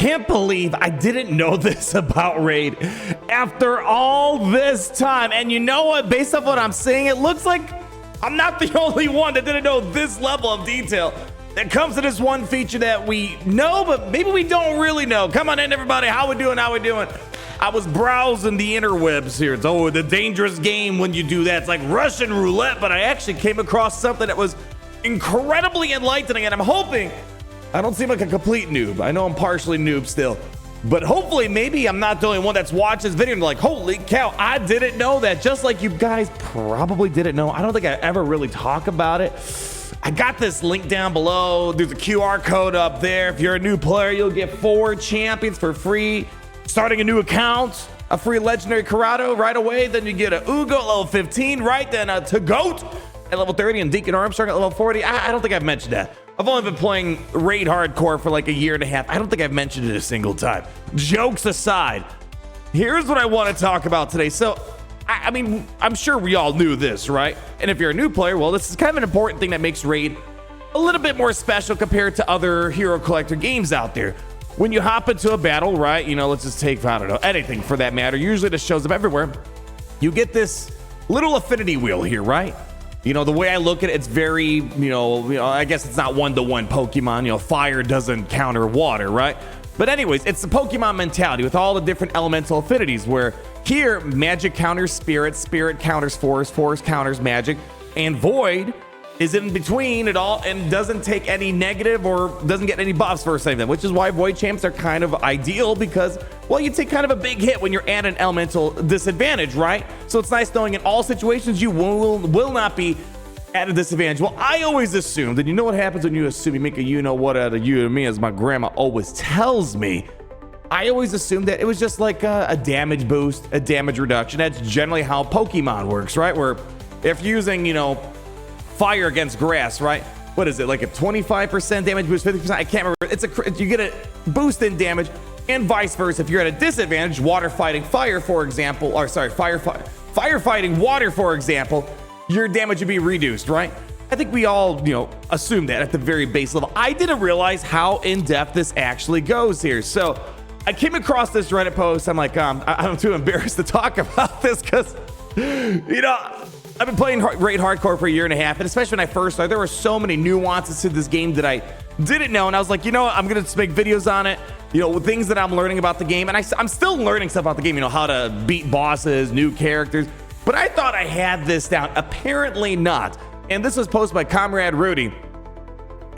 can't believe I didn't know this about Raid after all this time. And you know what? Based off what I'm seeing, it looks like I'm not the only one that didn't know this level of detail that comes to this one feature that we know, but maybe we don't really know. Come on in, everybody. How we doing? How we doing? I was browsing the interwebs here. It's the dangerous game when you do that. It's like Russian roulette, but I actually came across something that was incredibly enlightening, and I'm hoping I don't seem like a complete noob. I know I'm partially noob still, but hopefully maybe I'm not the only one that's watched this video and like, holy cow, I didn't know that. Just like you guys probably didn't know. I don't think I ever really talk about it. I got this link down below. There's a QR code up there. If you're a new player, you'll get 4 champions for free. Starting a new account, a free legendary Corrado right away. Then you get a Ugo at level 15, right? Then a Goat at level 30 and Deacon Armstrong at level 40. I don't think I've mentioned that. I've only been playing Raid Hardcore for like a year and a half. I don't think I've mentioned it a single time. Jokes aside, here's what I want to talk about today. So, I mean, I'm sure we all knew this, right? And if you're a new player, well, this is kind of an important thing that makes Raid a little bit more special compared to other hero collector games out there. When you hop into a battle, right? You know, let's just take, I don't know, anything for that matter. Usually this shows up everywhere. You get this little affinity wheel here, right? You know, the way I look at it, it's very, you know, I guess it's not one-to-one Pokemon. You know, fire doesn't counter water, right? But anyways, it's the Pokemon mentality with all the different elemental affinities where here, magic counters spirit, spirit counters force, force counters magic, and void is in between it all and doesn't take any negative or doesn't get any buffs for saving them, which is why void champs are kind of ideal because, well, you take kind of a big hit when you're at an elemental disadvantage, right? So it's nice knowing in all situations you will not be at a disadvantage. Well, I always assumed, and you know what happens when you assume, you make a you know what out of you and me, as my grandma always tells me. I always assumed that it was just like a damage boost, a damage reduction. That's generally how Pokemon works, right? Where if you're using, you know, fire against grass, right? What is it, like a 25% damage boost, 50%? I can't remember. You get a boost in damage, and vice versa. If you're at a disadvantage, water fighting fire, for example, or sorry, firefighting water, for example, your damage would be reduced, right? I think we all, you know, assume that at the very base level. I didn't realize how in-depth this actually goes here. So I came across this Reddit post. I'm like, I'm too embarrassed to talk about this because, you know, I've been playing Raid Hardcore for a year and a half, and especially when I first started, there were so many nuances to this game that I didn't know, and I was like, you know what, I'm gonna just make videos on it, you know, things that I'm learning about the game, and I'm still learning stuff about the game, you know, how to beat bosses, new characters, but I thought I had this down. Apparently not, and this was posted by Comrade Rudy.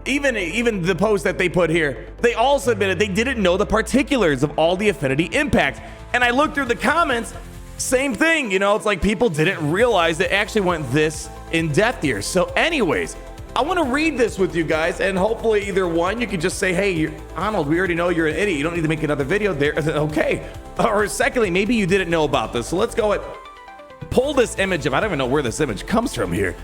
Even the post that they put here, they also admitted they didn't know the particulars of all the affinity impact, and I looked through the comments. Same thing, you know, it's like people didn't realize it actually went this in depth here. So anyways, I want to read this with you guys, and hopefully either one, you can just say, hey, Arnold, we already know you're an idiot. You don't need to make another video there. Okay. Or secondly, maybe you didn't know about this. So let's go and pull this image up. I don't even know where this image comes from here.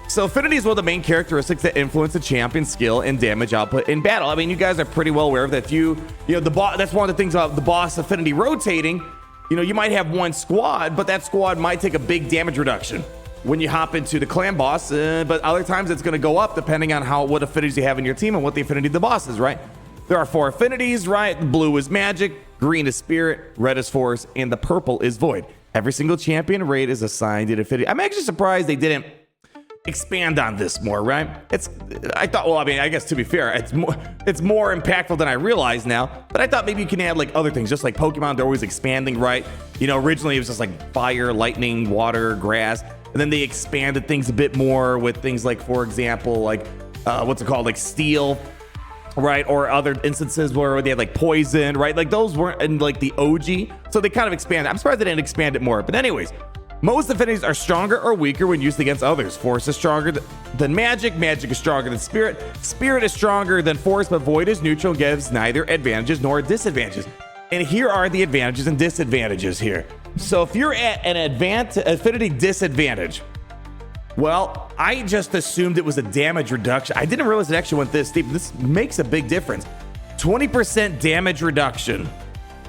So affinity is one of the main characteristics that influence a champion's skill and damage output in battle. I mean, you guys are pretty well aware of that. If you know, that's one of the things about the boss affinity rotating. You know, you might have one squad, but that squad might take a big damage reduction when you hop into the clan boss, but other times it's going to go up depending on what affinities you have in your team and what the affinity of the boss is, right? There are 4 affinities, right? Blue is magic, green is spirit, red is force, and the purple is void. Every single champion raid is assigned an affinity. I'm actually surprised they didn't expand on this more, right? I thought, well, I mean, I guess to be fair, it's more impactful than I realize now, but I thought maybe you can add like other things, just like Pokemon, they're always expanding, right? You know, originally it was just like fire, lightning, water, grass, and then they expanded things a bit more with things like, for example, like, what's it called? Like steel, right? Or other instances where they had like poison, right? Like those weren't in like the OG, so they kind of expanded. I'm surprised they didn't expand it more, but anyways, most affinities are stronger or weaker when used against others. Force is stronger than magic. Magic is stronger than spirit. Spirit is stronger than force, but void is neutral and gives neither advantages nor disadvantages. And here are the advantages and disadvantages here. So if you're at an affinity disadvantage, well, I just assumed it was a damage reduction. I didn't realize it actually went this deep. This makes a big difference. 20% damage reduction.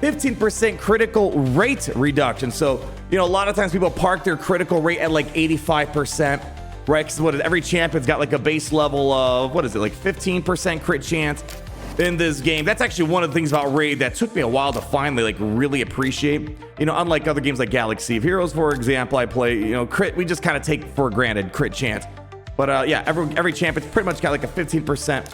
15% critical rate reduction. So, you know, a lot of times people park their critical rate at like 85%, right? Because every champion's got like a base level of, what is it, like 15% crit chance. in this game. That's actually one of the things about Raid that took me a while to finally like really appreciate. You know, unlike other games like Galaxy of Heroes, for example, I play, you know, crit. We just kind of take for granted crit chance. But yeah, every champion's pretty much got like a 15%,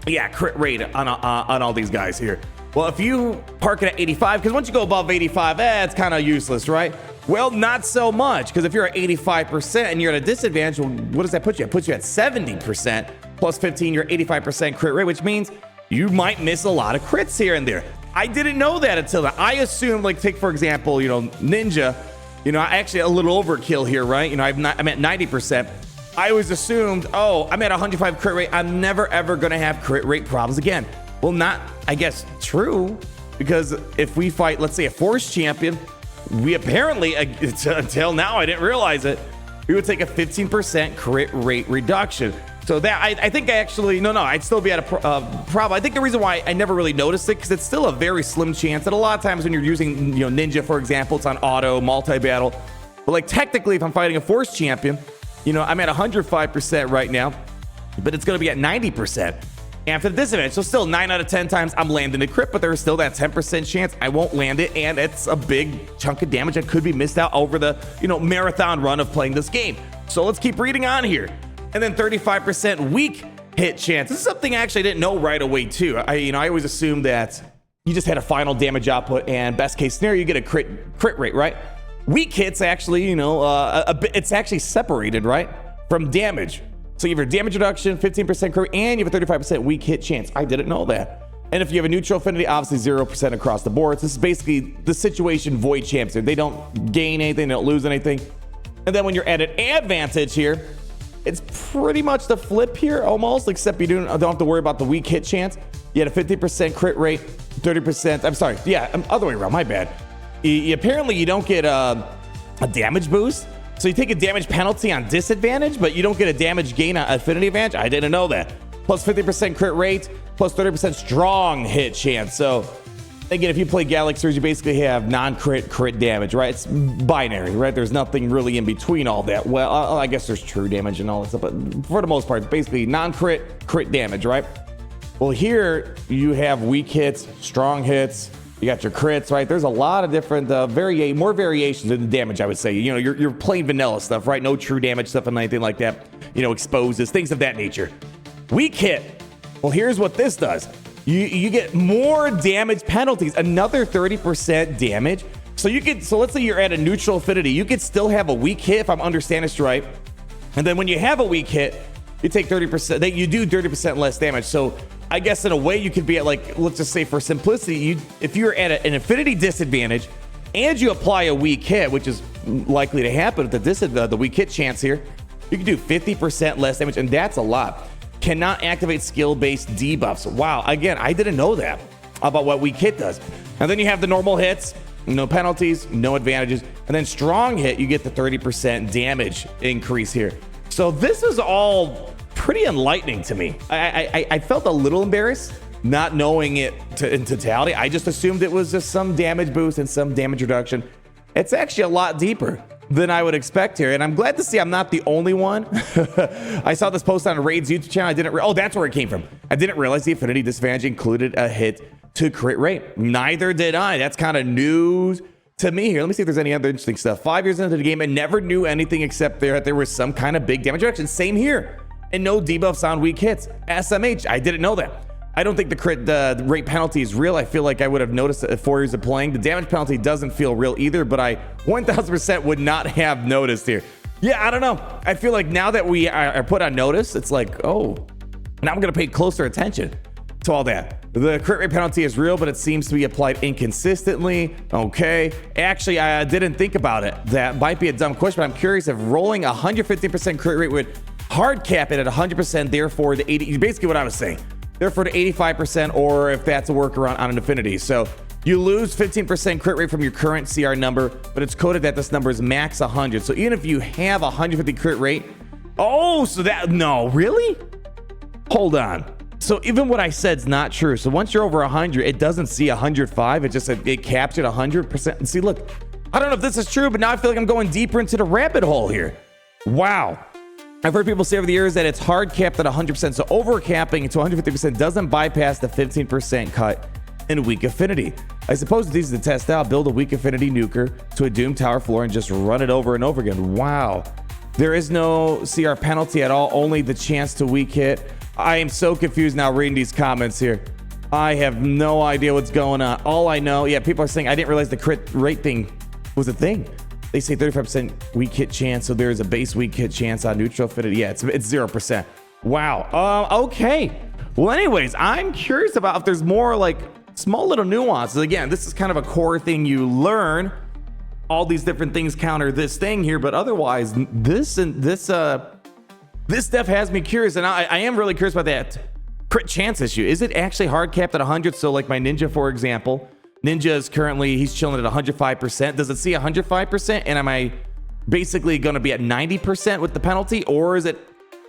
yeah, crit rate on all these guys here. Well, if you park it at 85, because once you go above 85, it's kind of useless, right? Well, not so much, because if you're at 85% and you're at a disadvantage, well, what does that put you? It puts you at 70%. Plus 15, you're 85% crit rate, which means you might miss a lot of crits here and there. I didn't know that until now. I assumed, like, take, for example, you know, Ninja, you know, actually a little overkill here, right? You know, I'm at 90%. I always assumed, oh, I'm at 105 crit rate. I'm never, ever going to have crit rate problems again. Well, not, I guess, true, because if we fight, let's say, a Force champion, we apparently, until now, I didn't realize it, we would take a 15% crit rate reduction. So that, I think I actually, no, I'd still be at a problem. I think the reason why I never really noticed it, because it's still a very slim chance that a lot of times when you're using, you know, Ninja, for example, it's on auto, multi-battle. But like technically, if I'm fighting a Force champion, you know, I'm at 105% right now, but it's going to be at 90%. After the disadvantage, so still 9 out of 10 times I'm landing a crit, but there's still that 10% chance I won't land it, and it's a big chunk of damage that could be missed out over the, you know, marathon run of playing this game. So let's keep reading on here. And then 35% weak hit chance. This is something I actually didn't know right away too. I always assumed that you just had a final damage output, and best case scenario you get a crit rate, right? Weak hits actually, you know, it's actually separated, right, from damage. So you have your damage reduction, 15% crit, and you have a 35% weak hit chance. I didn't know that. And if you have a neutral affinity, obviously 0% across the board. So this is basically the situation Void champs are. They don't gain anything, they don't lose anything. And then when you're at an advantage here, it's pretty much the flip here almost, except you don't have to worry about the weak hit chance. You had a 50% crit rate, 30%, I'm sorry, yeah, other way around, my bad. Apparently you don't get a damage boost. So you take a damage penalty on disadvantage, but you don't get a damage gain on affinity advantage. I didn't know that. Plus 50% crit rate, plus 30% strong hit chance. So again, if you play Galaxies, you basically have non-crit damage, right? It's binary, right? There's nothing really in between all that. Well, I guess there's true damage and all that stuff, but for the most part, it's basically non-crit damage, right? Well, here you have weak hits, strong hits. You got your crits, right? There's a lot of different more variations in the damage, I would say. You know, you're plain vanilla stuff, right? No true damage stuff and anything like that. You know, exposes, things of that nature. Weak hit. Well, here's what this does. You get more damage penalties, another 30% damage. So let's say you're at a neutral affinity. You could still have a weak hit, if I'm understanding this right. And then when you have a weak hit, you take 30%, you do 30% less damage. So I guess in a way you could be at, like, let's just say for simplicity, if you're at an affinity disadvantage and you apply a weak hit, which is likely to happen at the weak hit chance here, you can do 50% less damage, and that's a lot. Cannot activate skill-based debuffs. Wow, again, I didn't know that about what weak hit does. And then you have the normal hits, no penalties, no advantages, and then strong hit, you get the 30% damage increase here. So this is all pretty enlightening to me. I felt a little embarrassed not knowing it in totality. I just assumed it was just some damage boost and some damage reduction. It's actually a lot deeper than I would expect here, and I'm glad to see I'm not the only one. I saw this post on Raid's YouTube channel. Oh, that's where it came from. I didn't realize the affinity disadvantage included a hit to crit rate. Neither did I. That's kind of news to me here. Let me see if there's any other interesting stuff. 5 years into the game, I never knew anything except there was some kind of big damage reduction. Same here. And no debuffs on weak hits. SMH, I didn't know that. I don't think the crit rate penalty is real. I feel like I would have noticed it at 4 years of playing. The damage penalty doesn't feel real either, but I 1000% would not have noticed here. Yeah, I don't know. I feel like now that we are put on notice, it's like, oh, now I'm going to pay closer attention to all that. The crit rate penalty is real, but it seems to be applied inconsistently. Okay. Actually, I didn't think about it. That might be a dumb question, but I'm curious if rolling 150% crit rate would hard cap it at 100%, therefore the 80, basically what I was saying. Therefore to 85%, or if that's a workaround on an affinity. So you lose 15% crit rate from your current CR number, but it's coded that this number is max 100. So even if you have 150 crit rate, oh, so that, no, really? Hold on. So even what I said is not true. So once you're over 100, it doesn't see 105. It caps it 100%. And see, look, I don't know if this is true, but now I feel like I'm going deeper into the rabbit hole here. Wow. I've heard people say over the years that it's hard capped at 100%, so overcapping to 150% doesn't bypass the 15% cut in weak affinity. I suppose it's easy to test out. Build a weak affinity nuker to a doomed tower floor and just run it over and over again. Wow. There is no CR penalty at all, only the chance to weak hit. I am so confused now reading these comments here. I have no idea what's going on. All I know, yeah, people are saying, I didn't realize the crit rate thing was a thing. They say 35% weak hit chance, so there's a base weak hit chance on neutral affinity. Yeah, it's 0%. Wow. Okay. Well, anyways, I'm curious about if there's more like small little nuances. Again, this is kind of a core thing you learn. All these different things counter this thing here, but otherwise, this stuff has me curious, and I am really curious about that crit chance issue. Is it actually hard capped at 100? So like my Ninja, for example, Ninja is currently, he's chilling at 105%. Does it see 105%? And am I basically going to be at 90% with the penalty, or is it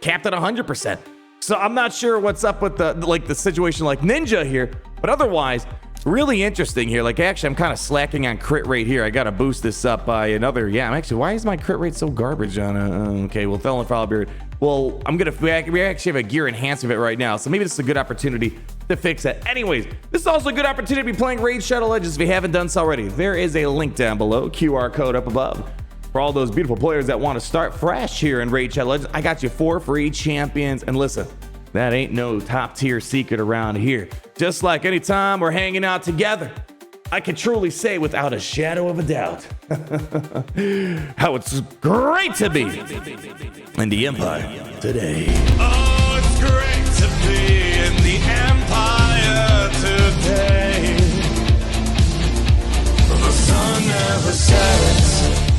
capped at 100%? So I'm not sure what's up with the situation like Ninja here, but otherwise, really interesting here. Like, actually, I'm kind of slacking on crit rate here. I got to boost this up by another. Yeah, I'm actually, why is my crit rate so garbage on okay, well, Felon Beard. Well, we actually have a gear enhancement right now, so maybe this is a good opportunity to fix it. Anyways, this is also a good opportunity to be playing Raid Shadow Legends if you haven't done so already. There is a link down below, QR code up above, for all those beautiful players that want to start fresh here in Raid Shadow Legends. I got you 4 free champions, and listen, that ain't no top tier secret around here. Just like anytime we're hanging out together, I can truly say without a shadow of a doubt how it's great to be in the Empire today. Oh, it's great to be in the Empire today. The sun never sets.